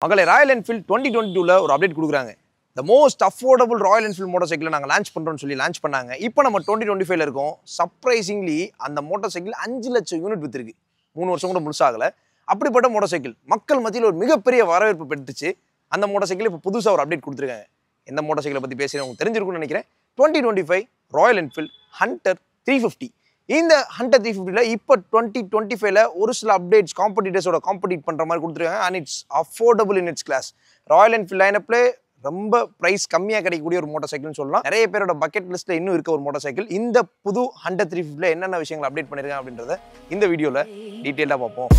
மகளே Royal Enfield 2022ல ஒரு update கொடுக்குறாங்க. The most affordable Royal Enfield motor சைக்கிளை நாங்கள் லான்ச் பண்ணுறோம்னு சொல்லி லான்ச் பண்ணாங்க. இப்போ நம்ம 2025ல இருக்கோம். சர்ப்ரைசிங்லி அந்த மோட்டார் சைக்கிள் 5 லட்சம் யூனிட் விற்றுருக்கு. 3 வருஷம் கூட முழுசாகலை. அப்படிப்பட்ட மோட்டார் சைக்கிள் மக்கள் மத்தியில் ஒரு மிகப்பெரிய வரவேற்பு பெற்றுச்சு. அந்த மோட்டார் சைக்கிள் இப்போ புதுசாக ஒரு அப்டேட் கொடுத்துருக்காங்க. எந்த மோட்டார் சைக்கிளை பற்றி பேசுகிறேன் உங்களுக்கு தெரிஞ்சிருக்கும்னு நினைக்கிறேன். 2025 ராயல் என்ஃபீல்ட் ஹண்டர் 350. இந்த ஹண்டர் 350ல இப்போ 2025ல ஒரு சில அப்டேட்ஸ் காம்படிட்டர்ஸோட காம்படிட் பண்ணுற மாதிரி கொடுத்துருக்காங்க. And it's affordable in its class. Royal Enfield லைனப்ல ரொம்ப ப்ரைஸ் கம்மியாக கிடைக்கக்கூடிய ஒரு மோட்டார் சைக்கிள்னு சொல்லலாம். நிறைய பேரோட பக்கெட் லிஸ்ட்டில் இன்னும் இருக்க ஒரு மோட்டார் சைக்கிள். இந்த புது ஹண்டர் 350ல என்னென்ன விஷயங்கள் அப்டேட் பண்ணியிருக்காங்க அப்படின்றத இந்த வீடியோவில் டீட்டெயிலாக பார்ப்போம்.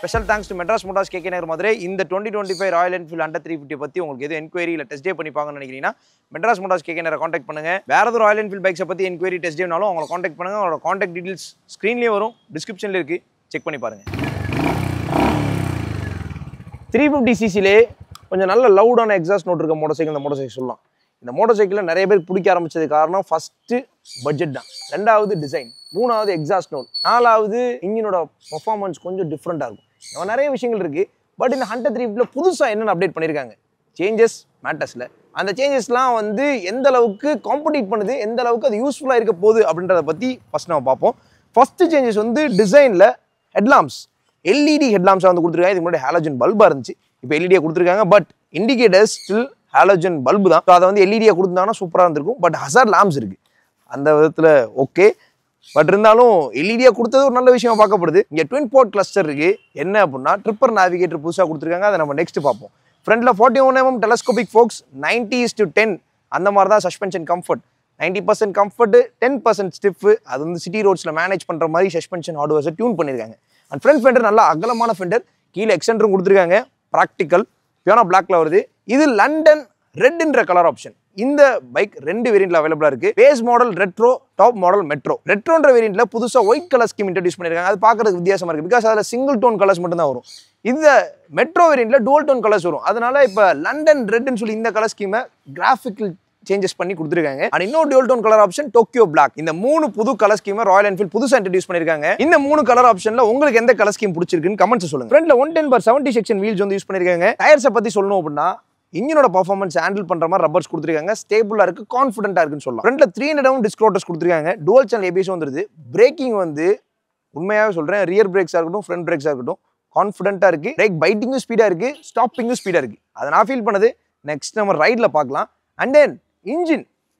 Special thanks to Madras motors K நகர் Nagar. Madurai 2025 Royal Enfield Hunter 350 பற்றி உங்களுக்கு எது என்கொயரி இல்லை டெஸ்ட் டே பண்ணிப்பாங்கன்னு நினைக்கிறீங்கன்னா மெட்ராஸ் மோட்டார்ஸ் கேகே நகரை காண்டாக்ட் பண்ணுங்க. வேற எதுவும் ராயல் என்ஃபீல்ட் பைக்ஸை பற்றி என்கொயரி டெஸ்ட் டேனாலும் அவங்களை காண்டாக்ட் பண்ணுங்க. அவங்களோட காண்டாக்ட் டீடைல்ஸ் ஸ்க்ரீன்லேயே வரும், டிஸ்கிரிப்ஷனில் இருக்குது, செக் பண்ணி பாருங்க. 350cc கொஞ்சம் நல்ல லவுடான எக்ஸாஸ்ட் நோட் இருக்க மோட்டார் சைக்கிள் இந்த மோட்டார் சைக்கிள் சொல்லலாம். இந்த மோட்டார் சைக்கிளில் நிறைய பேர் பிடிக்க ஆரம்பிச்சது காரணம் ஃபஸ்ட்டு பட்ஜெட் தான், ரெண்டாவது டிசைன், மூணாவது எக்ஸாஸ்ட் நோட், நாலாவது இன்ஜினோட பர்ஃபார்மன்ஸ் கொஞ்சம் டிஃப்ரெண்ட்டாக இருக்கும். நம்ம நிறைய விஷயங்கள் இருக்குது. பட் இந்த ஹண்டர் 350ல புதுசாக என்னென்ன அப்டேட் பண்ணியிருக்காங்க, சேஞ்சஸ் மேட்டர்ஸில் அந்த சேஞ்சஸ்லாம் வந்து எந்த அளவுக்கு காம்படிட் பண்ணுது, எந்த அளவுக்கு அது யூஸ்ஃபுல்லாக இருக்க போகுது அப்படின்றத பற்றி ஃபஸ்ட் நம்ம பார்ப்போம். ஃபஸ்ட்டு சேஞ்சஸ் வந்து டிசைனில் ஹெட்லாம்ப்ஸ் எல்இடி ஹெட்லாம்ஸாக வந்து கொடுத்துருக்காங்க. இதுக்கு முன்னாடி ஹாலோஜன் பல்பாக இருந்துச்சு, இப்போ எல்இடியாக கொடுத்துருக்காங்க. But indicators still halogen bulb தான். ஸோ அதை வந்து எல்இடியாக கொடுத்துருந்தாங்கன்னா சூப்பராக இருந்திருக்கும். பட் ஹசார்ட் லாம்ப்ஸ் இருக்குது, அந்த விதத்தில் ஓகே. பட் இருந்தாலும் எல்இடியாக கொடுத்தது ஒரு நல்ல விஷயம் பார்க்கப்படுது. இங்கே ட்வின் போர்ட் கிளஸ்டர் இருக்குது. என்ன அப்படின்னா ட்ரிப்பர் நேவிகேட்டர் புதுசாக கொடுத்துருக்காங்க. அதை நம்ம நெக்ஸ்ட் பார்ப்போம். ஃப்ரண்ட்டில் 41mm டெலஸ்கோபிக் ஃபோக்ஸ், 90:10 அந்த மாதிரி தான் சஸ்பென்ஷன் கம்ஃபர்ட். 90% comfort, 10% stiff. அது வந்து சிட்டி ரோட்ஸில் மேனேஜ் பண்ணுற மாதிரி சஸ்பென்ஷன் ஹார்ட்வேர்ஸை டியூன் பண்ணியிருக்காங்க. அண்ட் ஃப்ரண்ட் ஃபெண்டர் நல்லா அகலமான ஃபெண்டர், கீழே எக்ஸ்டெண்டரும் கொடுத்துருக்காங்க. ப்ராக்டிக்கல் பியானோ பிளாக்ல வருது. இது லண்டன் ரெட்ன்ற கலர் ஆப்ஷன். இந்த பைக் 2 வேரியன்ட்ல அவைலபிளா இருக்கு. Base model retro, top model metro. ரெட்ரோன்ற வேரியன்ட்ல புதுசா ஒயிட் கலர் ஸ்கீம் இன்ட்ரோடியூஸ் பண்ணிருக்காங்க. அது பார்க்கறதுக்கு வித்தியாசமா இருக்கு. பிகாஸ் அதுல சிங்கிள் டோன் கலர்ஸ் மட்டும் தான் வரும். இந்த மெட்ரோ வேரியன்ட்ல டுவல் டோன் கலர்ஸ் வரும். அதனால இப்ப லண்டன் ரெட்னு சொல்லி இந்த கலர் ஸ்கீமை கிராஃபிக்கல் சேஞ்சஸ் பண்ணி கொடுத்துருக்காங்க. அண்ட் இன்னொரு dual tone colour option Tokyo black. இந்த 3 புது கலர் ஸ்கீமை ராயல் என்ஃபீல்ட் புதுசா இன்ட்ரோடியூஸ் பண்ணிருக்காங்க. இந்த 3 கலர் ஆப்ஷன்ல உங்களுக்கு எந்த கலர் ஸ்கீம் பிடிச்சிருக்குன்னு கமெண்ட்ஸ் சொல்லுங்க. ஃப்ரண்ட்ல 110/70 செக்ஷன் வீல்ஸ் வந்து யூஸ் பண்ணிருக்காங்க. டயர்ஸை பத்தி சொல்லணும் அப்படின்னா இன்ஜினோட பர்ஃபார்மன்ஸ் ஹேண்டில் பண்ற மாதிரி ரப்பர்ஸ் கொடுத்துருக்காங்க. ஸ்டேபிளா இருக்கு, கான்ஃபிடென்ட்டா இருக்குன்னு சொல்லலாம். ஃப்ரண்ட்ல 300 டிஸ்க் ரோட்டர்ஸ் கொடுத்துருக்காங்க. டுவல் சேனல் ஏபிஎஸ் வந்துருது. பிரேக்கிங் வந்து உண்மையாவே சொல்றேன், ரியர் பிரேக்ஸா இருக்கட்டும், ஃப்ரண்ட் பிரேக்ஸா இருக்கட்டும், கான்ஃபிடென்ட்டா இருக்கு. பிரேக் பைட்டிங்கும் ஸ்பீடா இருக்கு, ஸ்டாப்பிங்கும் ஸ்பீடா இருக்கு. அதை நான் ஃபீல் பண்ணது. நெக்ஸ்ட் நம்ம ரைட்ல பார்க்கலாம். அண்ட் தென்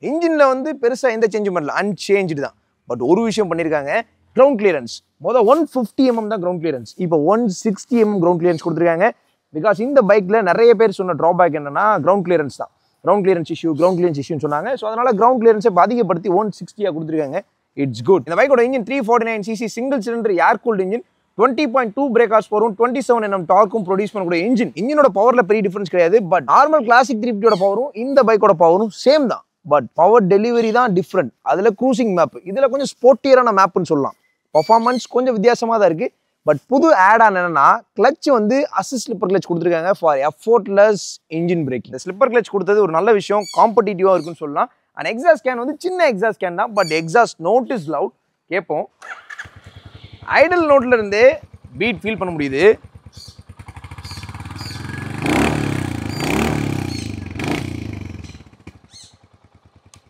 இன்ஜின்ல வந்து பெருசா எந்த சேஞ்சும் பண்ணல, அன்சேஞ்சு தான். பட் ஒரு விஷயம் பண்ணிருக்காங்க, கிரவுண்ட் கிளியரன்ஸ். மொதல் 150mm தான் கிரவுண்ட் கிளியரன்ஸ், இப்போ 160mm கிரவுண்ட் கிளியரன்ஸ் கொடுத்துருக்காங்க. பிகாஸ் இந்த பைக்ல நிறைய பேர் சொன்ன ட்ராபேக் என்னன்னா கிரவுண்ட் கிளியரன்ஸ் தான். கிரவுண்ட் கிளியரன்ஸ் இஷ்யூன்னு சொன்னாங்க. ஸோ அதனால கிரவுண்ட் கிளியரன்ஸை அதிகப்படுத்தி 160 கொடுத்துருக்காங்க. It's good. இந்த பைக்கோட இன்ஜின் 349cc சிங்கிள் சிலிண்டர் ஏர் கூல்டு இன்ஜின், 20.2 பிரேக் ஹார்ஸ் பவரும் 27 Nm டார்க்கும் ப்ரொடியூஸ் பண்ணக்கூடிய இன்ஜினோட பவர்ல பெரிய டிஃபரன்ஸ் கிடையாது. பட் நார்மல் கிளாசிக் 350யோட பவரும் இந்த பைக்கோட பவரும் சேம் தான். பட் பவர் டெலிவரி தான் டிஃப்ரெண்ட். அதுல க்ரூசிங் மேப், இதுல கொஞ்சம் ஸ்போர்ட்டியரான மேப்னு சொல்லலாம். பர்ஃபார்மன்ஸ் கொஞ்சம் வித்தியாசமா தான் இருக்கு. பட் புது ஆட் ஆன் என்னன்னா கிளச் வந்து அசிஸ்ட் ஸ்லிப்பர் கிளச் கொடுத்துருக்காங்க ஃபார் எஃபோர்ட்லெஸ் இன்ஜின் பிரேக். இந்த ஸ்லிப்பர் கிளச் கொடுத்தது ஒரு நல்ல விஷயம், காம்படிட்டிவா இருக்குன்னு சொல்லலாம். அண்ட் எக்ஸாஸ்ட் கேன் வந்து சின்ன எக்ஸாஸ்ட் கேன் தான். But exhaust note is loud. கேட்போம், ஐடல் நோட்ல இருந்தே பீட் ஃபீல் பண்ண முடியுது.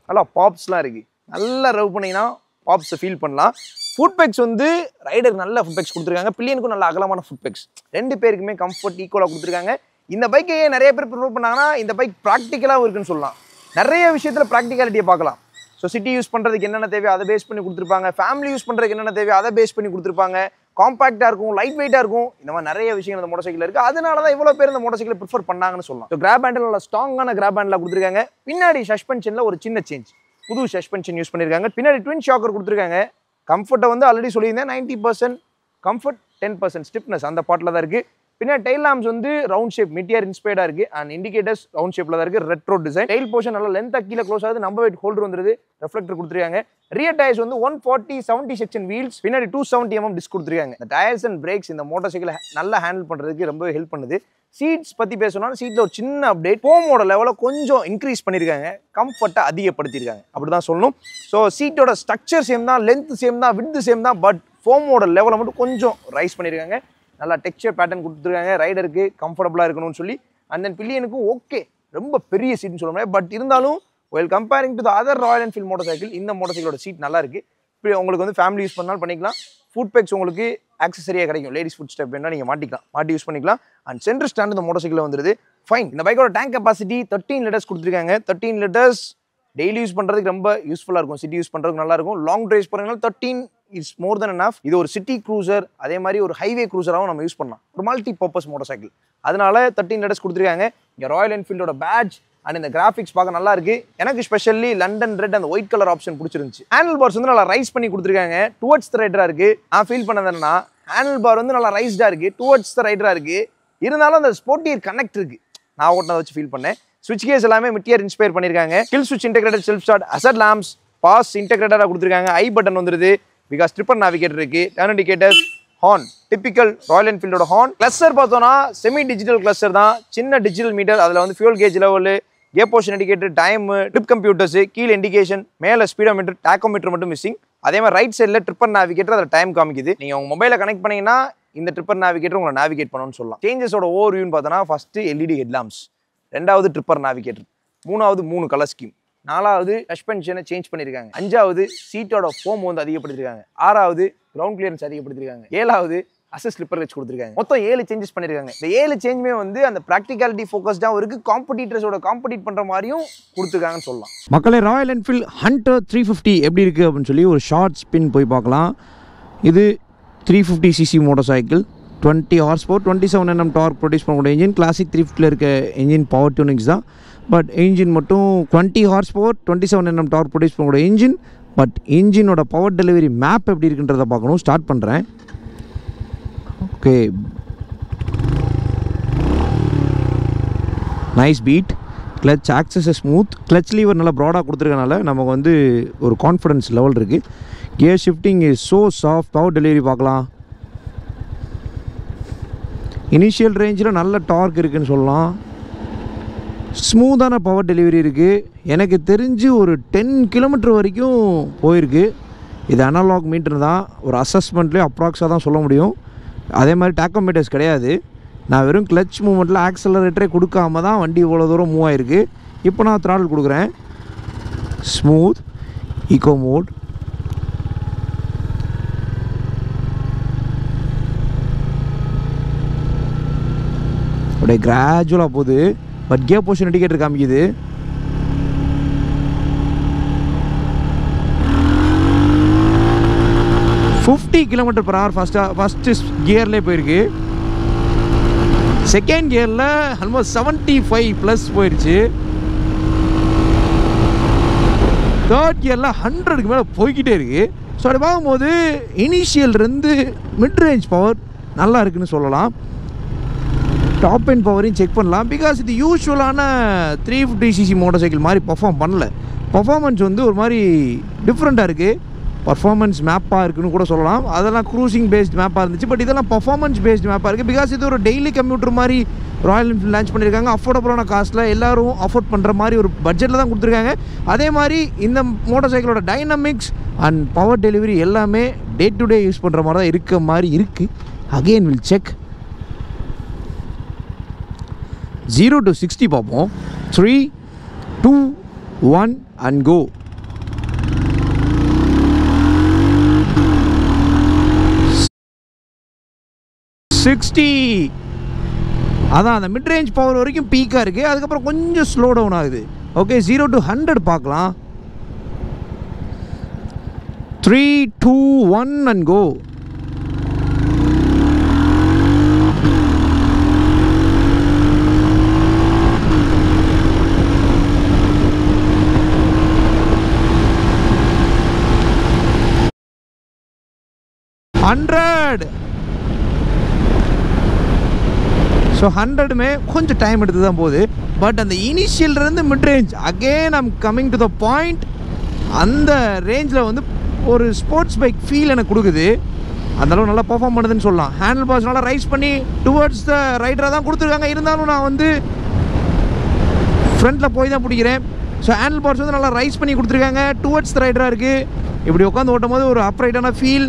நல்லா பாப்ஸ்லாம் இருக்கு. நல்லா ரவ் பண்ணீங்கன்னா பாப்ஸை ஃபீல் பண்ணலாம். ஃபுட் பேக்ஸ் வந்து ரைடருக்கு நல்ல ஃபுட் பேக்ஸ் கொடுத்துருக்காங்க. பில்லியனுக்கும் நல்ல அகலமான ஃபுட் பேக்ஸ். 2 பேருக்குமே கம்ஃபர்ட் ஈக்குவலாக கொடுத்துருக்காங்க. இந்த பைக்கையே நிறைய பேர் ப்ரிஃபர் பண்ணாங்கன்னா இந்த பைக் ப்ராக்டிக்கலாகவும் இருக்குன்னு சொல்லலாம். நிறைய விஷயத்தில் ப்ராக்டிகாலிட்டியை பார்க்கலாம். ஸோ சிட்டி யூஸ் பண்ணுறதுக்கு என்னென்ன தேவையோ அதை பேஸ் பண்ணி கொடுத்துருப்பாங்க. ஃபேமிலி யூஸ் பண்ணுறதுக்கு என்னென்ன தேவையோ அதை பேஸ் பண்ணி கொடுத்துருப்பாங்க. காம்பாக்டாக இருக்கும், லைட் வெயிட்டாக இருக்கும். இந்த மாதிரி நிறைய விஷயங்கள் இந்த மோட்டார் சைக்கிள் இருக்குது. அதனால தான் இவ்வளோ பேர் இந்த மோட்டார் சைக்கிளை ப்ரிஃபர் பண்ணாங்கன்னு சொல்லலாம். ஸோ கிராப் ஹேண்டில் நல்ல ஸ்ட்ராங்கான கிராப் ஹேண்டில் கொடுத்துருக்காங்க. பின்னாடி சஸ்பென்ஷனில் ஒரு சின்ன சேஞ்ச், புது சஸ்பென்ஷன் யூஸ் பண்ணியிருக்காங்க. பின்னாடி ட்வின் ஷாக்கர் கொடுத்துருக்காங்க. கம்ஃபர்ட்டை வந்து ஆல்ரெடி சொல்லியிருந்தேன், 90% கம்ஃபர்ட், 10% ஸ்டிப்னஸ் அந்த பாட்டில் தான் இருக்குது. பின்னாடி டெயில் லாம்ப்ஸ் வந்து ரவுண்ட் ஷேப் மிட்டியர் இன்ஸ்பயர்டா இருக்கு அண்ட் இண்டிகேட்டர்ஸ் ரவுண்ட் ஷேப்ல தான் இருக்கு. Retro design. டெயில் போர்ஷன் நல்லா லென்த்தா கீழே க்ளோஸ் ஆகுது. நம்பர் வெயிட் ஹோல்டர் வந்துருது. ரிஃப்ளெக்டர் கொடுத்துருக்காங்க. ரியர் டயர்ஸ் வந்து 140/70 செக்ஷன் வீல்ஸ். பின்னாடி 270 mm டிஸ்க் கொடுத்துருக்காங்க. இந்த டயர்ஸ் அண்ட் பிரேக்ஸ் இந்த மோட்டார் சைக்கிள் நல்லா ஹேண்டில் பண்றதுக்கு ரொம்ப ஹெல்ப் பண்ணுது. சீட்ஸ் பத்தி பேசணும்னா சீட்ல ஒரு சின்ன அப்டேட். ஃபோமோட லெவலை கொஞ்சம் இன்க்ரீஸ் பண்ணிருக்காங்க. கம்ஃபர்ட்டை அதிகப்படுத்திருக்காங்க அப்படிதான் சொல்லணும். ஸோ சீட்டோட ஸ்ட்ரக்சர் சேம் தான், லென்த் சேம் தான், விட்த் சேம் தான். பட் ஃபோமோட லெவலை மட்டும் கொஞ்சம் ரைஸ் பண்ணிருக்காங்க. நல்லா டெக்ஸ்சர் பேட்டர்ன் கொடுத்துருக்காங்க. ரைடருக்கு கம்ஃபர்டபுளாக இருக்கணும்னு சொல்லி. அண்ட் தென் பில்லியனுக்கும் ஓகே ரொம்ப பெரிய சீட்னு சொல்ல முடியாது. பட் இருந்தாலும் well comparing to the other Royal Enfield motor cycle இந்த மோட்டார் சைக்கிளோட சீட் நல்லா இருக்கு. இப்போ உங்களுக்கு வந்து ஃபேமிலி யூஸ் பண்ணாலும் பண்ணிக்கலாம். ஃபுட் பேக்ஸ் உங்களுக்கு ஆக்சஸரியாக கிடைக்கும். லேடிஸ் ஃபுட் ஸ்டெப் வேணா நீங்கள் மாட்டி யூஸ் பண்ணிக்கலாம். அண்ட் சென்டர் ஸ்டாண்ட் இந்த மோட்டார் சைக்கிள் வந்துருது. ஃபைன். இந்த பைக்கோட டேங்க் கெப்பாசிட்டி 13 லிட்டர்ஸ் கொடுத்துருக்காங்க. 13 லிட்டர்ஸ் டெய்லி யூஸ் பண்ணுறதுக்கு ரொம்ப யூஸ்ஃபுல்லாக இருக்கும். சிட்டி யூஸ் பண்ணுறதுக்கு நல்லா இருக்கும். லாங் டிரைவ்ஸ் போகிறீங்கன்னா 13 இஸ் மோர் தென் எனஃப். இது ஒரு சிட்டி க்ரூசர் அதே மாதிரி ஒரு ஹைவே க்ரூசராகவும் நம்ம யூஸ் பண்ணலாம். ஒரு மல்டி பர்பஸ் மோட்டார் சைக்கிள். அதனால 13 லிட்டர்ஸ் கொடுத்துருக்காங்க. இங்கே ராயல் என்ஃபீல்டோட பேட்ச் அண்ட் இந்த கிராஃபிக்ஸ் பார்க்க நல்லா இருக்கு. எனக்கு ஸ்பெஷலி லண்டன் ரெட் அந்த ஒயிட் கலர் ஆப்ஷன் பிடிச்சிருந்துச்சு. ஹேண்டில் பார்ஸ் வந்து நல்லா ரைஸ் பண்ணி கொடுத்துருக்காங்க. டுவர்ட்ஸ் த ரைடரா இருக்கு. நான் ஃபீல் பண்ணது என்னன்னா ஹேண்டில் பார் வந்து நல்லா ரைஸ்டா இருக்கு. டுவர்ட்ஸ் த ரைடரா இருக்கு. இருந்தாலும் அந்த ஸ்போர்ட்டியர் கனெக்ட் இருக்கு. நான் ஓட்டினதை வச்சு ஃபீல் பண்ணேன். ஸ்விட்ச் கேஸ் எல்லாமே மிட்டியர் இன்ஸ்பயர் பண்ணிருக்காங்க. கில் ஸ்விட்ச் integrated self start, hazard lamps, pass இன்டெகிரேட்டடா கொடுத்துருக்காங்க. ஐ பட்டன் வந்துருது. பிகாஸ் ட்ரிப்பர் நேவிகேட்டர் இருக்கு. Turn indicators, horn typical Royal என்ஃபீல்டோட ஹார்ன். கிளஸ்டர் பார்த்தோம்னா செமி டிஜிட்டல் கிளஸ்டர் தான். சின்ன டிஜிட்டல் மீட்டர். அதில் வந்து ஃபியூல் கேஜ் லெவல், கேப் portion indicator, time, trip computers, கீழே இண்டிகேஷன், மேலே ஸ்பீடோமீட்டர், டாக்கோமீட்டர் மட்டும் மிஸ்ஸிங். அதே மாதிரி ரைட் சைடில் ட்ரிப்பர் நேவிகேட்டர் அதில் டைம் காமிக்குது. நீங்கள் உங்கள் மொபைலை கனெக்ட் பண்ணீங்கன்னா இந்த ட்ரிப்பர் நேவிகேட்டர் உங்களை நேவிகேட் பண்ணணும்னு சொல்லலாம். சேஞ்சஸோட ஓவர்வியூன்னு பார்த்தோன்னா ஃபர்ஸ்ட் எல்இடி ஹெட்லாம்ப்ஸ், ரெண்டாவது ட்ரிப்பர் நேவிகேட்டர், மூணாவது 3 கலர் ஸ்கீம், நாலாவது சஸ்பென்ஷனை சேஞ்ச் பண்ணியிருக்காங்க, அஞ்சாவது சீட்டோட ஃபோம் வந்து அதிகப்படுத்திருக்காங்க, ஆறாவது கிரவுண்ட் கிளியரன்ஸ் அதிகப்படுத்திருக்காங்க, ஏழாவது அசஸ் ஸ்லிப்பர் வச்சு கொடுத்துருக்காங்க. மொத்தம் 7 சேஞ்சஸ் பண்ணிருக்காங்க. இந்த 7 சேஞ்சுமே வந்து அந்த ப்ராக்டிகாலிட்டி ஃபோக்கஸ்டாகவும் இருக்கு. காம்படிட்டர்ஸோட காம்படிட் பண்ற மாதிரியும் கொடுத்துருக்காங்கன்னு சொல்லலாம். மக்களே, ராயல் என்ஃபீல்ட் ஹண்டர் 350 எப்படி இருக்குது அப்படின்னு சொல்லி ஒரு ஷார்ட் ஸ்பின் போய் பார்க்கலாம். இது 350cc motorcycle, 20 horsepower, 27 Nm torque produce பண்ணக்கூடிய இன்ஜின். கிளாசிக் 350ல இருக்க இன்ஜின் பவர் டியூனிங்ஸ் தான். பட் இன்ஜின் மட்டும் 20 horsepower, 27 Nm torque produce பண்ணக்கூடிய இன்ஜின். பட் இன்ஜினோட பவர் டெலிவரி மேப் எப்படி இருக்குன்றதை பார்க்கணும். ஸ்டார்ட் பண்ணுறேன். Okay, nice beat. Clutch access smooth. Clutch lever நல்லா ப்ராடாக கொடுத்துருக்கனால நமக்கு வந்து ஒரு கான்ஃபிடன்ஸ் லெவல் இருக்குது. Gear shifting is so soft. Power delivery பார்க்கலாம். இனிஷியல் ரேஞ்சில் நல்ல டார்க் இருக்குதுன்னு சொல்லலாம். ஸ்மூத்தான பவர் டெலிவரி இருக்குது. எனக்கு தெரிஞ்சு ஒரு 10 கிலோமீட்டர் வரைக்கும் போயிருக்கு. இது அனலாக் மீட்டர் தான். ஒரு அசஸ்மெண்ட்லேயே அப்ராக்ஸாக தான் சொல்ல முடியும். அதே மாதிரி டாக்கோமீட்டர்ஸ் கிடையாது. நான் வெறும் கிளச் மூமெண்ட்டில் ஆக்சலரேட்டரே கொடுக்காம தான் வண்டி இவ்வளோ தூரம் மூவ் ஆகிருக்கு. இப்போ நான் த்ராட்டில் கொடுக்குறேன். Smooth eco mode. அப்படியே கிராஜுவலாக போகுது. பட் கியர் போர்ஷன் இண்டிகேட்டர் காமிக்குது. $50 km/h ஃபஸ்ட்டு கியர்லேயே போயிருக்கு. செகண்ட் கியரில் ஆல்மோஸ்ட் 75+ போயிடுச்சு. தேர்ட் கியரில் 100க்கு மேலே போய்கிட்டே இருக்குது. ஸோ அப்படி பார்க்கும்போது இனிஷியல்லேருந்து மிட் ரேஞ்ச் பவர் நல்லா இருக்குதுன்னு சொல்லலாம். டாப் அண்ட் பவரையும் செக் பண்ணலாம். பிகாஸ் இது யூஸ்வலான 350cc மோட்டார் சைக்கிள் மாதிரி பர்ஃபார்ம் பண்ணல. பர்ஃபார்மன்ஸ் வந்து ஒரு மாதிரி டிஃப்ரெண்ட்டாக இருக்குது. பர்ஃபார்மன்ஸ் மேப்பாக இருக்குன்னு கூட சொல்லலாம். அதெல்லாம் க்ரூசிங் பேஸ்ட் மேப்பாக இருந்துச்சு. பட் இதெல்லாம் பர்ஃபார்மன்ஸ் பேஸ்ட் மேப்பாக இருக்குது. பிகாஸ் இது ஒரு டெய்லி கம்ப்யூட்டர் மாதிரி ராயல் என்ஃபீல்ட் லான்ச் பண்ணியிருக்காங்க. அஃபோர்டபுளான காஸ்ட்டில் எல்லோரும் அஃபோர்ட் பண்ணுற மாதிரி ஒரு பட்ஜெட்டில் தான் கொடுத்துருக்காங்க. அதே மாதிரி இந்த மோட்டார் சைக்கிளோட டைனமிக்ஸ் அண்ட் பவர் டெலிவரி எல்லாமே டே டு டே யூஸ் பண்ணுற மாதிரி தான் இருக்க மாதிரி இருக்குது. Again will check. 0 to 60 பார்ப்போம். 3, 2, 1 and go. அதான் அந்த மிட் ரேஞ்ச் பவர் வரைக்கும் பீக்காக இருக்குது. அதுக்கப்புறம் கொஞ்சம் ஸ்லோ டவுன் ஆகுது. ஓகே, 0 to 100 பார்க்கலாம். 3, 2, 1 and go. ஸோ 100மே கொஞ்சம் டைம் எடுத்து தான் போகுது. பட் அந்த இனிஷியல்லேருந்து mid range again I'm coming to the point, அந்த ரேஞ்சில் வந்து ஒரு ஸ்போர்ட்ஸ் பைக் ஃபீல் எனக்கு கொடுக்குது. அந்தளவு நல்லா பர்ஃபார்ம் பண்ணுதுன்னு சொல்லலாம். ஹேண்டில் பார்ஸ் நல்லா ரைஸ் பண்ணி டுவர்ட்ஸ் த ரைடராக தான் கொடுத்துருக்காங்க. இருந்தாலும் நான் வந்து ஃப்ரண்ட்டில் போய் தான் பிடிக்கிறேன். ஸோ ஹேண்டில் பார்ஸ் வந்து நல்லா ரைஸ் பண்ணி கொடுத்துருக்காங்க, டுவர்ட்ஸ் த ரைடராக இருக்குது. இப்படி உட்காந்து ஓட்டும் போது ஒரு அப்ரைட்டான ஃபீல்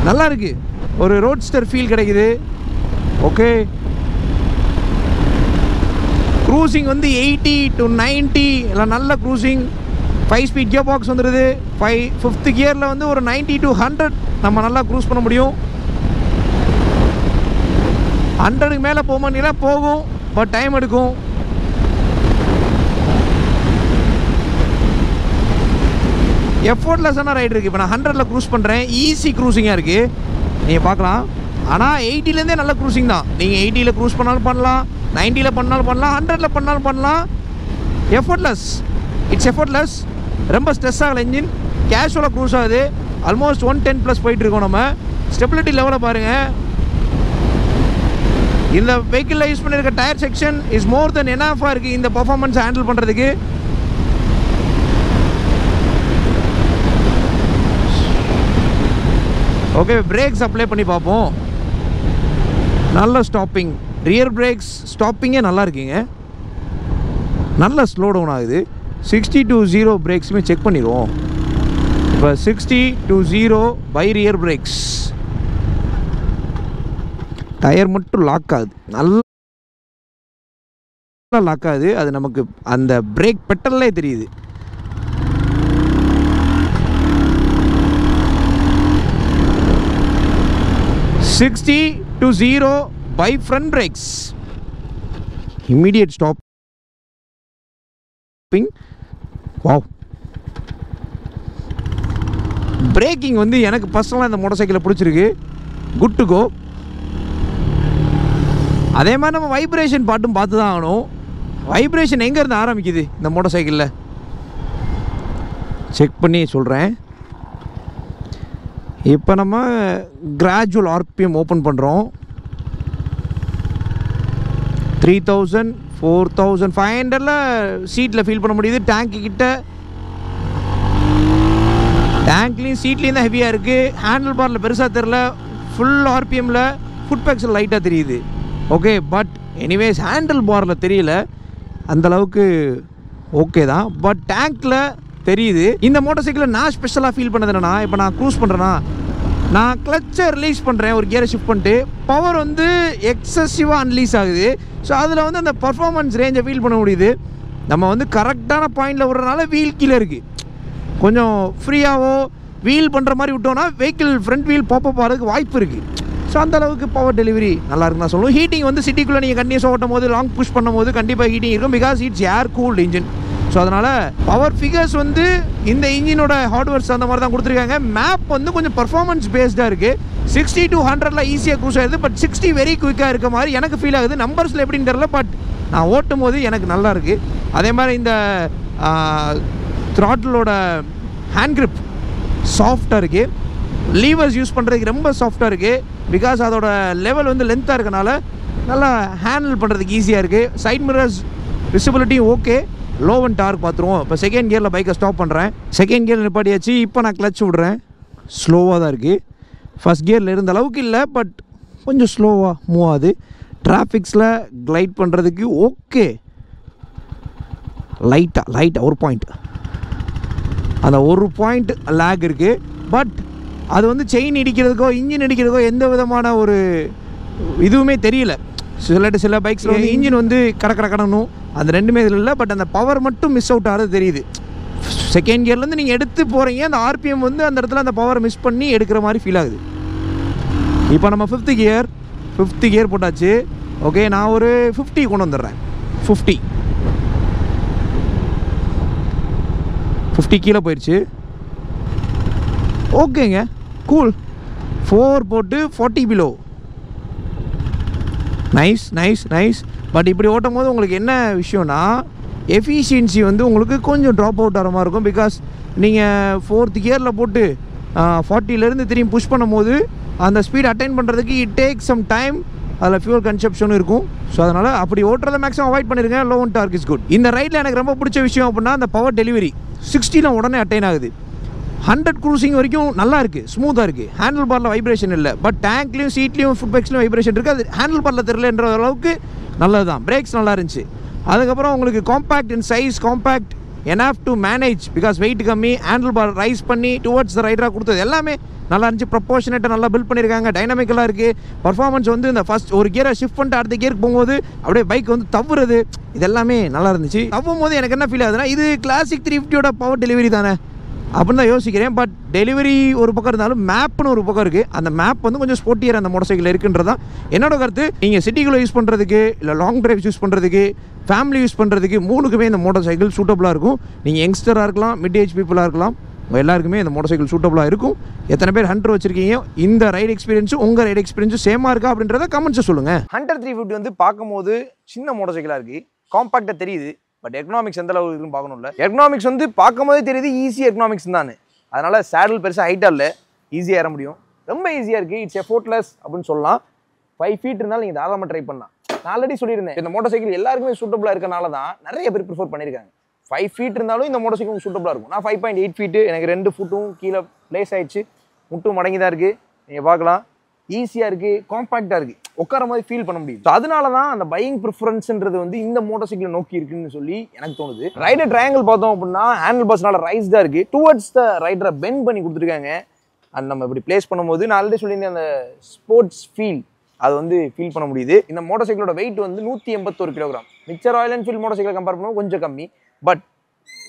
நல்லா இருக்குது, ஒரு ரோட்ஸ்டர் ஃபீல் கிடைக்குது. ஓகே, க்ரூசிங் வந்து 80 to 90 எல்லாம் நல்ல க்ரூசிங். 5 ஸ்பீட் கியர் பாக்ஸ் வந்துடுது. 5th கியரில் வந்து ஒரு 90 to 100 நம்ம நல்லா க்ரூஸ் பண்ண முடியும். 100க்கு மேலே போகமாட்டீங்கன்னா போகும், பட் டைம் எடுக்கும். எஃபோர்ட்லெஸ்ஸான ரைடு இருக்குது. இப்போ நான் 100ல் க்ரூஸ் பண்ணுறேன், ஈஸி க்ரூசிங்காக இருக்குது, நீங்கள் பார்க்கலாம். ஆனால் 80லேருந்தே நல்ல க்ரூசிங் தான். நீங்கள் 80ல் க்ரூஸ் பண்ணாலும் பண்ணலாம், 90ல் பண்ணாலும் பண்ணலாம், 100ல் பண்ணாலும் பண்ணலாம். Effortless, it's effortless. ரொம்ப ஸ்ட்ரெஸ் ஆகலை, இன்ஜின் கேஷுவலாக க்ரூஸ் ஆகுது. ஆல்மோஸ்ட் 110+ போயிட்டுருக்கோம். நம்ம ஸ்டெபிலிட்டி லெவலில் பாருங்கள். இந்த வெஹிக்கிளில் யூஸ் பண்ணியிருக்க டயர் செக்ஷன் இஸ் மோர் தென் எனாஃபாக இருக்குது இந்த பர்ஃபார்மன்ஸ் ஹேண்டில் பண்ணுறதுக்கு. ஓகே, பிரேக்ஸ் அப்ளை பண்ணி பார்ப்போம். நல்ல ஸ்டாப்பிங், ரியர் பிரேக்ஸ் ஸ்டாப்பிங்கே நல்லா இருக்குங்க, நல்ல ஸ்லோ டவுன் ஆகுது. 60 to 0 பிரேக்ஸுமே செக் பண்ணிடுவோம். இப்போ 60 to 0 by rear brakes. Tyre மட்டும் லாக் ஆகுது, நல்லா லாக் ஆகுது. அது நமக்கு அந்த பிரேக் பெட்டல்லே தெரியுது. "60 to 0 by front brakes. Immediate stopping. Wow, braking வந்து எனக்கு பர்சனலாக இந்த மோட்டார் சைக்கிளில் பிடிச்சிருக்கு. Good to go. அதே மாதிரி நம்ம வைப்ரேஷன் பாட்டும் பார்த்து தான் ஆகணும். வைப்ரேஷன் எங்கேருந்து ஆரம்பிக்குது இந்த மோட்டார் சைக்கிளில் செக் பண்ணி சொல்கிறேன். இப்போ நம்ம கிராஜுவல் ஆர்பிஎம் ஓப்பன் பண்ணுறோம். 3000 4500 சீட்டில் ஃபீல் பண்ண முடியுது. டேங்க்கு கிட்ட, டேங்க்லேயும் சீட்லேயும் தான் ஹெவியாக இருக்குது. ஹேண்டில் பாரில் பெருசாக தெரில, ஃபுல் ஆர்பிஎம்மில் ஃபுட் பேக்ஸில் லைட்டாக தெரியுது. ஓகே, பட் எனிவேஸ் ஹேண்டில் பாரில் தெரியல அந்தளவுக்கு. ஓகே தான், பட் டேங்க்கில் தெரியுது. இந்த மோட்டார் சைக்கிளில் நான் ஸ்பெஷலாக ஃபீல் பண்ணது என்னன்னா, இப்போ நான் க்ரூஸ் பண்ணுறேன்னா நான் கிளச்சை ரிலீஸ் பண்ணுறேன், ஒரு கியரை ஷிஃப்ட் பண்ணிட்டு பவர் வந்து எக்ஸசிவாக அன்லீஸ் ஆகுது. ஸோ அதில் வந்து அந்த பர்ஃபார்மன்ஸ் ரேஞ்சை ஃபீல் பண்ண முடியுது. நம்ம வந்து கரெக்டான பாயிண்டில் விடுறதுனால வீல் கீழே இருக்குது. கொஞ்சம் ஃப்ரீயாகவோ வீல் பண்ணுற மாதிரி விட்டோன்னா வெஹிக்கிள் ஃப்ரண்ட் வீல் பாப்பப் ஆகிறதுக்கு வாய்ப்பு இருக்குது. ஸோ அந்தளவுக்கு பவர் டெலிவரி நல்லா இருக்குன்னு நான் சொல்லுவேன். ஹீட்டிங் வந்து சிட்டிக்குள்ளே நீங்கள் கண்டினியூஸாக ஓட்டும் போது, லாங் புஷ் பண்ணும் போது கண்டிப்பாக ஹீட்டிங் இருக்கும். Because it's air cooled engine. So அதனால் பவர் ஃபிகர்ஸ் வந்து இந்த இன்ஜினோட ஹார்ட்வேர்ஸ் அந்த மாதிரி தான் கொடுத்துருக்காங்க. மேப் வந்து கொஞ்சம் பர்ஃபார்மன்ஸ் பேஸ்டாக இருக்குது. 60 to 100 ஈஸியாக க்ரூஸ் ஆகுது, பட் 60 வெரி குயிக்காக இருக்க மாதிரி எனக்கு ஃபீல் ஆகுது. நம்பர்ஸில் எப்படின்னு தெரில, பட் நான் ஓட்டும் போது எனக்கு நல்லா இருக்குது. அதே மாதிரி இந்த த்ராட்டிலோட ஹேண்ட் கிரிப் சாஃப்டாக இருக்குது. லீவர்ஸ் யூஸ் பண்ணுறதுக்கு ரொம்ப சாஃப்டாக இருக்குது. பிகாஸ் அதோட லெவல் வந்து லென்த்தாக இருக்கனால நல்லா ஹேண்டில் பண்ணுறதுக்கு ஈஸியாக இருக்குது. Side mirrors visibility okay. Low and torque பார்த்துருவோம். இப்போ செகண்ட் கியரில் பைக்கை ஸ்டாப் பண்ணுறேன். செகண்ட் கியரில் நிப்பாட்டியாச்சு. இப்போ நான் கிளச் விட்றேன். ஸ்லோவாக தான் இருக்குது. ஃபஸ்ட் கியரில் இருந்த அளவுக்கு இல்லை, பட் கொஞ்சம் ஸ்லோவாக மூவ் ஆகுது. டிராஃபிக்ஸில் கிளைட் பண்ணுறதுக்கு ஓகே. லைட்டாக ஒரு பாயிண்ட், அந்த ஒரு பாயிண்ட் லேக் இருக்குது. பட் அது வந்து செயின் இடிக்கிறதுக்கோ இன்ஜின் இடிக்கிறதுக்கோ எந்த விதமான ஒரு இதுவுமே தெரியல. சில பைக்ஸில் வந்து இன்ஜின் வந்து கடக்கணும், அந்த ரெண்டுமே இதில் இல்லை. பட் அந்த பவர் மட்டும் மிஸ் அவுட் ஆகிறது தெரியுது. செகண்ட் கியர்லேருந்து நீங்கள் எடுத்து போகிறீங்க, அந்த ஆர்பிஎம் வந்து அந்த இடத்துல அந்த பவரை மிஸ் பண்ணி எடுக்கிற மாதிரி ஃபீல் ஆகுது. இப்போ நம்ம 5th கியர் போட்டாச்சு. ஓகே, நான் ஒரு 50 கொண்டு வந்துடுறேன். 50 கீழே போயிடுச்சு. ஓகேங்க, கூல். 4 போட்டு 40 பிலோ. நைஸ். பட் இப்படி ஓட்டும் போது உங்களுக்கு என்ன விஷயம்னா, எஃபிஷியன்சி வந்து உங்களுக்கு கொஞ்சம் ட்ராப் அவுட் ஆகிற மாதிரி இருக்கும். பிகாஸ் நீங்கள் 4th கியரில் போட்டு 40லேருந்து திரும்பி புஷ் பண்ணும் போது அந்த ஸ்பீட் அட்டைன் பண்ணுறதுக்கு இட் டேக் சம் டைம். அதில் ஃபியூல் கன்சப்ஷனும் இருக்கும். ஸோ அதனால் அப்படி ஓட்டுறதை மேக்ஸிமம் அவாய்ட் பண்ணிருங்க. Low and torque is good. இந்த ரைடில் எனக்கு ரொம்ப பிடிச்ச விஷயம் அப்படின்னா அந்த பவர் டெலிவரி 60 உடனே அட்டைன் ஆகுது. 100 க்ரூசிங் வரைக்கும் நல்லா இருக்குது, ஸ்மூத்தாக இருக்குது. ஹேண்டில் பாரில் வைப்ரேஷன் இல்லை, பட் டேங்க்லேயும் சீட்லேயும் ஃபுட் பேக்ஸ்லையும் வைப்ரேஷன் இருக்குது. அது ஹேண்டில் பாரில் தெரியலன்ற அளவுக்கு நல்லது தான். பிரேக்ஸ் நல்லா இருந்துச்சு. அதுக்கப்புறம் உங்களுக்கு compact in size, compact enough to manage because weight கம்மி, ஹேண்டில் பார் ரைஸ் பண்ணி டுவர்ட்ஸ் த ரைடராக கொடுத்தது எல்லாமே நல்லா இருந்துச்சு. ப்ரொப்போர்ஷனேட்டாக நல்லா பில்ட் பண்ணியிருக்காங்க. டைனமிக்கலாக இருக்குது. பர்ஃபார்மன்ஸ் வந்து இந்த ஃபஸ்ட் ஒரு கியரை ஷிஃப்ட் பண்ணிட்டு அடுத்த கியருக்கு போகும்போது அப்படியே பைக் வந்து தவுறது, இது எல்லாமே நல்லா இருந்துச்சு. தவ்வும் போது எனக்கு என்ன ஃபீல் ஆகுதுன்னா இது கிளாசிக் 350 பவர் டெலிவரி தானே அப்படின்னு தான் யோசிக்கிறேன். பட் டெலிவரி ஒரு பக்கம் இருந்தாலும் மேப்னு ஒரு பக்கம் இருக்குது. அந்த மேப் வந்து கொஞ்சம் ஸ்போர்ட்டியர் அந்த மோட்டர் சைக்கிள் இருக்குன்றதான் என்னோட கருத்து. நீங்கள் சிட்டிக்குள்ளே யூஸ் பண்ணுறதுக்கு, இல்லை லாங் டிரைவ்ஸ் யூஸ் பண்ணுறதுக்கு, ஃபேமிலி யூஸ் பண்ணுறதுக்கு, மூணுக்குமே இந்த மோட்டர் சைக்கிள் சூட்டபுளாக இருக்கும். நீங்கள் யங்ஸ்டராக இருக்கலாம், மிட் ஏஜ் பீப்புளாக இருக்கலாம், உங்கள் எல்லாருக்குமே இந்த மோட்டர் சைக்கிள் சூட்டபுளாக இருக்கும். எத்தனை பேர் ஹண்டர் வச்சிருக்கீங்க, இந்த ரைடு எக்ஸ்பீரியன்ஸும் உங்கள் ரைடு எக்ஸ்பீரியன்ஸும் சேமாக இருக்கா அப்படின்றத கமெண்ட்ஸை சொல்லுங்கள். ஹண்டர் 350 வந்து பார்க்கும்போது சின்ன மோட்டர் சைக்கிளாக இருக்குது, காம்பாக்டாக தெரியுது. பட் எக்கனாமிக்ஸ் எந்த அளவுக்கு இருக்குன்னு பார்க்கணும்ல. எக்கனாமிக்ஸ் வந்து பார்க்கும் போதே தெரியுது ஈஸி எக்கனாமிக்ஸ் தான். அதனால் சேடல் பெருசாக ஹைட்டாக இல்லை, ஈஸியாக ஏற முடியும். ரொம்ப ஈஸியாக இருக்குது. இட்ஸ் எஃபோர்ட்லெஸ் அப்படின்னு சொல்லலாம். 5 feet இருந்தாலும் நீங்கள் தாராளமாக ட்ரை பண்ணலாம். நான் ஆல்ரெடி சொல்லியிருந்தேன், இந்த மோட்டர் சைக்கிள் எல்லாருக்குமே சூட்டபுளாக இருக்கனால தான் நிறைய பேர் ப்ரிஃபர் பண்ணியிருக்காங்க. 5 feet இருந்தாலும் இந்த மோட்டர் சைக்கிள் சூட்டபுளாக இருக்கும். நான் 5.8 feet, எனக்கு 2 ஃபுட்டும் கீழே பிளேஸ் ஆயிடுச்சு, முட்டும் மடங்கி தான் இருக்குது. நீங்கள் பார்க்கலாம், ஈஸியாக இருக்குது, காம்பாக்டாக இருக்குது, உட்கார மாதிரி ஃபீல் பண்ண முடியும். ஸோ அதனால தான் அந்த பையிங் ப்ரிஃபரன்ஸ்ன்றது வந்து இந்த மோட்டர் சைக்கிளை நோக்கி இருக்குன்னு சொல்லி எனக்கு தோணுது. ரைடர் ட்ரையாங்கிள் பார்த்தோம் அப்படின்னா ஹேண்டில் பாஸ்னால ரைஸ் தான் இருக்குது. டுவர்ட்ஸ் த ரைடரை பெண்ட் பண்ணி கொடுத்துருக்காங்க. அண்ட் நம்ம இப்படி பிளேஸ் பண்ணும்போது நான் ஆல்ரெடி சொல்லியிருந்தேன், அந்த ஸ்போர்ட்ஸ் ஃபீல் அது வந்து ஃபீல் பண்ண முடியுது. இந்த மோட்டர் சைக்கிளோட வெயிட் வந்து 181 கிலோகிராம். மிச்ச ராயல் என்ஃபீல்ட் மோட்டர் சைக்கிளை கம்பேர் பண்ணும்போது கொஞ்சம் கம்மி. பட்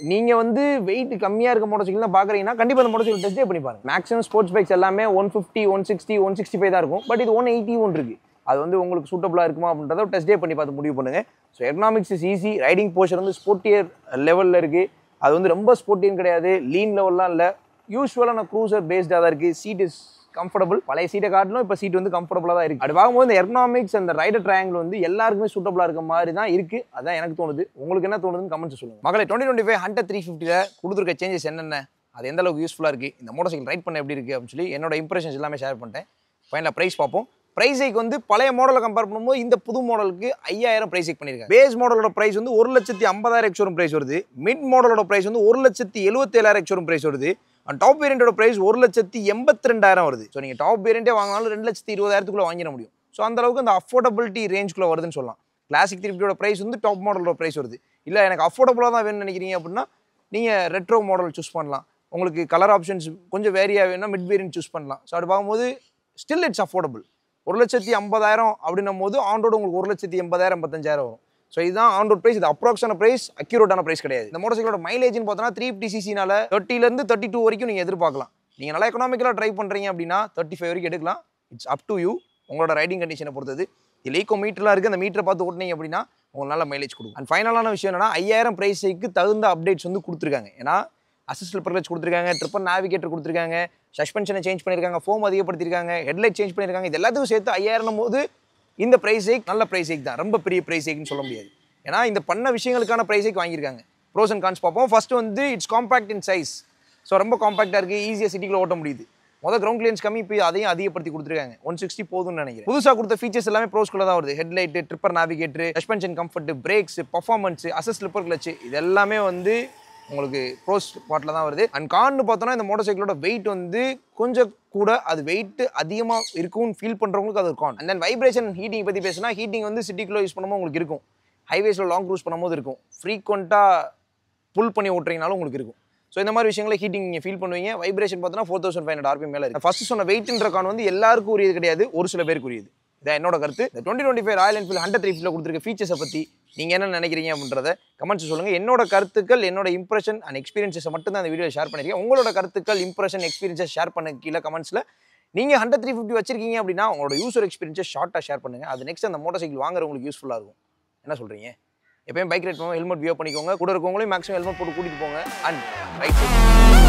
நீங்கள் வந்து வெயிட் கம்மியாக இருக்க மோட்டர் சைக்கிள் தான் பார்க்குறீங்கன்னா கண்டிப்பாக அந்த மோட்டர் சைக்கிள் டெஸ்ட்டே பண்ணி பாருங்க. மேக்ஸிமம் ஸ்போர்ட்ஸ் பைக்ஸ் எல்லாமே 150, 160, 165 தான் இருக்கும். பட் இது 181 இருக்குது. அது வந்து உங்களுக்கு சூட்டபுளாக இருக்குமா அப்படின்றத டெஸ்ட்டே பண்ணி பார்த்து முடிவு பண்ணுங்கள். So economics is easy. Riding portion வந்து ஸ்போர்ட்டியர் லெவலில் இருக்குது. அது வந்து ரொம்ப ஸ்போர்ட்டியன் கிடையாது, லீன் லெவல்லாம் இல்லை, யூஸ்வலான க்ரூசர் பேஸ்டாக தான் இருக்குது. Seat is comfortable. பழைய சீட்டை காட்டிலும் இப்போ சீட் வந்து கம்ஃபர்டபுளாக தான் இருக்குது. அது பார்க்கும்போது இந்த எக்கனாமிக்ஸ் அந்த ரைடர் ட்ரையாங்கிள் வந்து எல்லாருக்குமே சூட்டபுளாக இருக்க மாதிரி தான் இருக்குது. அதான் எனக்கு தோணுது. உங்களுக்கு என்ன தோணுதுன்னு கமெண்ட்ஸ் சொல்லுங்கள். மகளே, 2025 ஹண்டர் 350 கொடுத்துருக்க சேஞ்சஸ் என்னென்ன, அது எந்த அளவுக்கு யூஸ்ஃபுல்லாக இருக்குது, இந்த மோட்டர் சைக்கிள் ரைட் பண்ண எப்படி இருக்குது அப்படின்னு சொல்லி என்னோட இம்ப்ரெஷன்ஸ் எல்லாமே ஷேர் பண்ணிட்டேன். ஃபைனலாக ப்ரைஸ் பார்ப்போம். ப்ரைஸ் ஹைக் வந்து பழைய மாடலை கம்பேர் பண்ணும்போது இந்த புது மாடலுக்கு 5000 ப்ரைஸ் ஹைக் பண்ணியிருக்காங்க. பேஸ் மாடலோட ப்ரைஸ் வந்து 1,50,000 எக்ஸ்ஷோரூம் ப்ரைஸ் வருது. மிட் மாடலோட ப்ரைஸ் வந்து 1,77,000 எக்ஸ்ஷோரூம் ப்ரைஸ் வருது. அண்ட் டாப் வேரியண்டோட ப்ரைஸ் 1,82,000 வருது. ஸோ நீங்கள் டாப் வேரியண்டே வாங்கினாலும் 2,20,000 வாங்கிட முடியும். ஸோ அந்த அளவுக்கு அந்த அஃபோர்டபிலிட்டி ரேஞ்சுக்குள்ள வருதுன்னு சொல்லலாம். கிளாசிக் 350 ப்ரைஸ் வந்து டாப் மாடலோட ப்ரைஸ் வருது. இல்லை எனக்கு அஃபோர்டபுளாக தான் வேணும்னு நினைக்கிறீங்க அப்படின்னா நீங்கள் ரெட்ரோ மாடல் சூஸ் பண்ணலாம். உங்களுக்கு கலர் ஆப்ஷன்ஸ் கொஞ்சம் வேரியாக வேணும்னா மிட் வேரியன்ட் சூஸ் பண்ணலாம். ஸோ அப்படி பார்க்கும்போது ஸ்டில் இட்ஸ் அஃபோர்டபுள். 1,50,000 அப்படின்னும் போது ஆன்ரோடு உங்களுக்கு 1,80,000 85,000 வரும். ஸோ இதுதான் ஆன்ரோட் ப்ரைஸ். இது அப்ராக்ஸான ப்ரைஸ், அக்யூரேட்டான ப்ரைஸ் கிடையாது. இந்த மோட்டர் சைக்கிளோட மைலேஜ்னு பார்த்தோன்னா 350cc 30 to 32 வரைக்கும் நீங்கள் எதிர்பார்க்கலாம். நீங்கள் நல்லா எக்கனாமிக்கலாக ட்ரை பண்ணுறீங்க அப்படின்னா 35 வரைக்கும் எடுக்கலாம். இட்ஸ் அப் டு யூ, உங்களோட ரைடிங் கண்டிஷனை பொறுத்தது. இதில் ஈக்கோ மீட்டர்லாம் இருக்குது, அந்த மீட்டரை பார்த்து ஓட்டினீங்க அப்படின்னா உங்களுக்கு நல்ல மைலேஜ் கொடுக்கும். அண்ட் ஃபைனலான விஷயம் என்னன்னா 5000 ப்ரைஸுக்கு தகுந்த அப்டேட்ஸ் வந்து கொடுத்துருக்காங்க. ஏன்னா அசிஸ்ட் ஸ்லிப்பர் கிளட்ச் கொடுத்துருக்காங்க, ட்ரிப்பர் நேவிகேட்டர் கொடுத்துருக்காங்க, சஸ்பென்ஷனை சேஞ்ச் பண்ணியிருக்காங்க, ஃபோம் அதிகப்படுத்தியிருக்காங்க, ஹெட்லைட் சேஞ்ச் பண்ணியிருக்காங்க. இது எல்லாத்துக்கும் சேர்த்து 5000 போது இந்த ப்ரைஸ் ஹைக் நல்ல ப்ரைஸ் ஹைக் தான். ரொம்ப பெரிய ப்ரைஸ் ஹைக்னு சொல்ல முடியாது. ஏன்னா இந்த பண்ண விஷயங்களுக்கான ப்ரைஸ் ஹைக் வாங்கியிருக்காங்க. ப்ரோஸ் அண்ட் கான்ஸ் பார்ப்போம். ஃபர்ஸ்ட் வந்து it's compact in size. So ரொம்ப காம்பாக்டாக இருக்குது, ஈஸியாக சிட்டிக்குள்ள ஓட்ட முடியுது. கிரவுண்ட் கிளியரன்ஸ் கம்மி, இப்போ அதையும் அதிகப்படுத்தி கொடுத்துருக்காங்க. 160 போதும்னு நினைக்கிறேன். புதுசாக கொடுத்த ஃபீச்சர்ஸ் எல்லாமே ப்ரோஸ்குள்ள தான் வருது. Headlight, tripper navigator, suspension comfort, brakes, performance, assist slipper clutch, இது எல்லாமே வந்து உங்களுக்கு ப்ரோஸ் பாட்டில் தான் வருது. அண்ட் கான்னு பார்த்தோன்னா இந்த மோட்டர் சைக்கிளோட வெயிட் வந்து கொஞ்சம் கூட, அது வெயிட் அதிகமாக இருக்கும்னு ஃபீல் பண்ணுறவங்களுக்கு அது ஒரு con. And then vibration heating பற்றி பேசினா, ஹீட்டிங் வந்து சிட்டிக்குள்ளே யூஸ் பண்ணும்போது உங்களுக்கு இருக்கும், ஹைவேஸில் லாங் க்ரூஸ் பண்ணும்போது இருக்கும், ஃப்ரீக்வெண்ட்டாக புல் பண்ணி ஓட்டுறீங்கனாலும் உங்களுக்கு இருக்கும். ஸோ இந்த மாதிரி விஷயங்களை ஹீட்டிங் நீங்கள் ஃபீல் பண்ணுவீங்க. வைப்ரேஷன் பார்த்தோன்னா 4500 RPM மேலே இருக்குது. ஃபர்ஸ்ட் சொன்ன வெயிட்ன்ற கான் வந்து எல்லாருக்கும் உரியது கிடையாது, ஒரு சில பேருக்கு உரியது. இதான் என்னோட கருத்து. இந்த 2025 ராயல் என்ஃபீல்டு ஹண்டர் 350 கொடுத்துருக்க ஃபீச்சர்ஸை பற்றி நீங்கள் என்ன நினைக்கிறீங்க அப்படின்றத கமெண்ட்ஸ் சொல்லுங்கள். என்னோட கருத்துக்கள், என்னோட இம்ப்ரெஷன் அண்ட் எக்ஸ்பீரியன்ஸை மட்டும் தான் அந்த வீடியோ ஷேர் பண்ணியிருக்கேன். உங்களோட கருத்துக்கள், இம்ப்ரெஷன், எக்ஸ்பீரியன்ஸை ஷேர் பண்ண கீழே கமெண்ட்ஸில். நீங்கள் ஹண்டர் 350 வச்சிருக்கீங்க அப்படின்னா உங்களோட யூசர் எக்ஸ்பீரியன்ஸை ஷார்ட்டாக ஷேர் பண்ணுங்கள். அது நெக்ஸ்ட் அந்த மோட்டர் சைக்கிள் வாங்குறவங்களுக்கு யூஸ்ஃபுல்லாக இருக்கும். என்ன சொல்கிறீங்க? எப்பயும் பைக் ரைட் பண்ணுவோம், ஹெல்மெட் வியோ பண்ணிக்கோங்க. கூட இருக்கவங்களையும் மேக்ஸிமம் ஹெல்மெட் போட்டு கூட்டிகிட்டு போங்க. And right